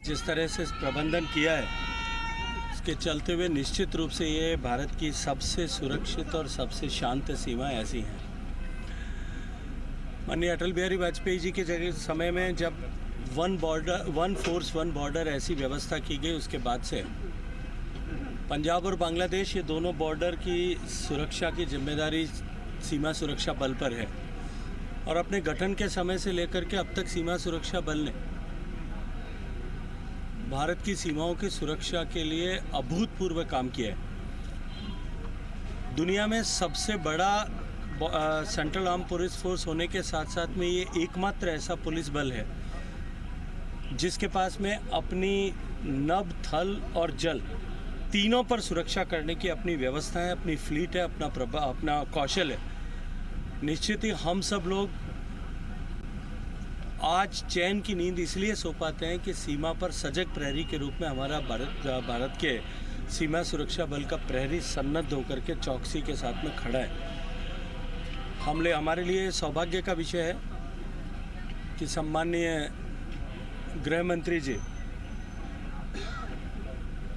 जिस तरह से प्रबंधन किया है इसके चलते हुए निश्चित रूप से ये भारत की सबसे सुरक्षित और सबसे शांत सीमा ऐसी हैं। माननीय अटल बिहारी वाजपेयी जी के जगह समय में जब वन फोर्स वन बॉर्डर ऐसी व्यवस्था की गई, उसके बाद से पंजाब और बांग्लादेश ये दोनों बॉर्डर की सुरक्षा की जिम्मेदारी सीमा सुरक्षा बल पर है। और अपने गठन के समय से लेकर के अब तक सीमा सुरक्षा बल ने भारत की सीमाओं की सुरक्षा के लिए अभूतपूर्व काम किया है। दुनिया में सबसे बड़ा सेंट्रल आर्म पुलिस फोर्स होने के साथ साथ में ये एकमात्र ऐसा पुलिस बल है जिसके पास में अपनी नभ, थल और जल तीनों पर सुरक्षा करने की अपनी व्यवस्था है, अपनी फ्लीट है, अपना कौशल है। निश्चित ही हम सब लोग आज चैन की नींद इसलिए सो पाते हैं कि सीमा पर सजग प्रहरी के रूप में हमारा भारत के सीमा सुरक्षा बल का प्रहरी सन्नद्ध होकर के चौकसी के साथ में खड़ा है। हमारे लिए सौभाग्य का विषय है कि सम्माननीय गृह मंत्री जी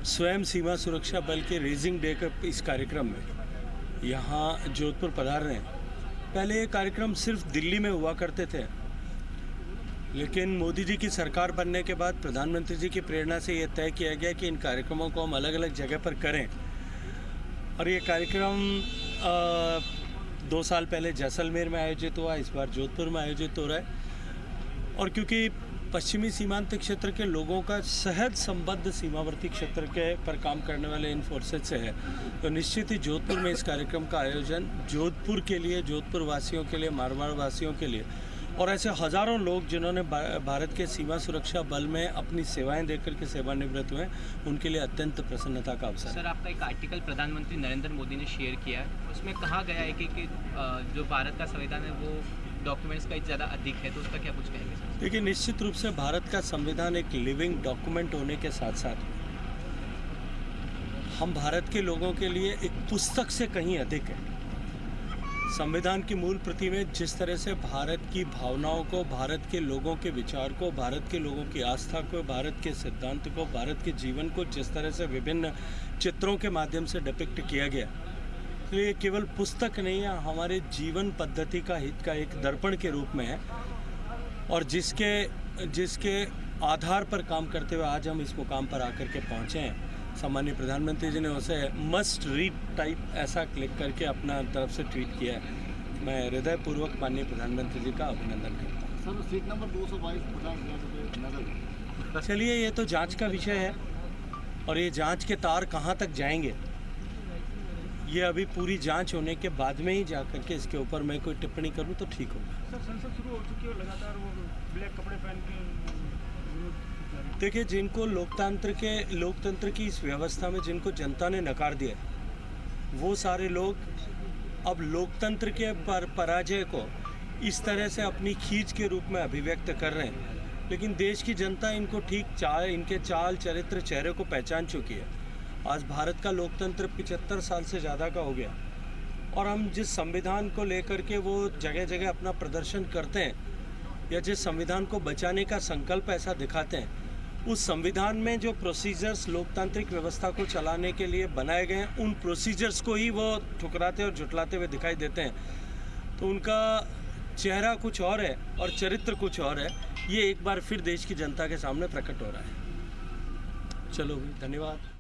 स्वयं सीमा सुरक्षा बल के रेजिंग डे के इस कार्यक्रम में यहाँ जोधपुर पधार रहे हैं। पहले ये कार्यक्रम सिर्फ दिल्ली में हुआ करते थे, लेकिन मोदी जी की सरकार बनने के बाद प्रधानमंत्री जी की प्रेरणा से ये तय किया गया कि इन कार्यक्रमों को हम अलग अलग जगह पर करें। और ये कार्यक्रम 2 साल पहले जैसलमेर में आयोजित हुआ, इस बार जोधपुर में आयोजित हो रहा है। और क्योंकि पश्चिमी सीमांत क्षेत्र के लोगों का सहज संबद्ध सीमावर्ती क्षेत्र के पर काम करने वाले इन फोर्सेज से है, तो निश्चित ही जोधपुर में इस कार्यक्रम का आयोजन जोधपुर के लिए, जोधपुर वासियों के लिए, मारवाड़ वासियों के लिए और ऐसे हज़ारों लोग जिन्होंने भारत के सीमा सुरक्षा बल में अपनी सेवाएं देकर के सेवानिवृत्त हुए, उनके लिए अत्यंत प्रसन्नता का अवसर है। सर, आपका एक आर्टिकल प्रधानमंत्री नरेंद्र मोदी ने शेयर किया है, उसमें कहा गया है कि जो भारत का संविधान है वो डॉक्यूमेंट्स का ज़्यादा अधिक है, तो उसका क्या कुछ कहेंगे सर? देखिए, निश्चित रूप से भारत का संविधान एक लिविंग डॉक्यूमेंट होने के साथ साथ हम भारत के लोगों के लिए एक पुस्तक से कहीं अधिक है। संविधान की मूल प्रति में जिस तरह से भारत की भावनाओं को, भारत के लोगों के विचार को, भारत के लोगों की आस्था को, भारत के सिद्धांत को, भारत के जीवन को जिस तरह से विभिन्न चित्रों के माध्यम से डिपिक्ट किया गया, तो ये केवल पुस्तक नहीं है, हमारे जीवन पद्धति का हित का एक दर्पण के रूप में है। और जिसके आधार पर काम करते हुए आज हम इस मुकाम पर आकर के पहुँचे हैं। सम्माननीय प्रधानमंत्री जी ने उसे मस्ट रीड टाइप ऐसा क्लिक करके अपना तरफ से ट्वीट किया है। मैं हृदयपूर्वक माननीय प्रधानमंत्री जी का अभिनंदन करता हूँ। सर, सीट नंबर 222 50,000 चलिए, ये तो जांच का विषय है और ये जांच के तार कहाँ तक जाएंगे, ये अभी पूरी जांच होने के बाद में ही जा करके इसके ऊपर मैं कोई टिप्पणी करूं तो ठीक होगा। सर, संसद शुरू हो चुकी है, लगातार वो ब्लैक कपड़े पहन के देखिए, जिनको लोकतंत्र की इस व्यवस्था में जिनको जनता ने नकार दिया, वो सारे लोग अब लोकतंत्र के पराजय को इस तरह से अपनी खींच के रूप में अभिव्यक्त कर रहे हैं। लेकिन देश की जनता इनको इनके चाल चरित्र चेहरे को पहचान चुकी है। आज भारत का लोकतंत्र 75 साल से ज़्यादा का हो गया और हम जिस संविधान को लेकर के वो जगह जगह अपना प्रदर्शन करते हैं या जिस संविधान को बचाने का संकल्प ऐसा दिखाते हैं, उस संविधान में जो प्रोसीजर्स लोकतांत्रिक व्यवस्था को चलाने के लिए बनाए गए हैं, उन प्रोसीजर्स को ही वो ठुकराते और झुटलाते हुए दिखाई देते हैं। तो उनका चेहरा कुछ और है और चरित्र कुछ और है। ये एक बार फिर देश की जनता के सामने प्रकट हो रहा है। चलो, धन्यवाद।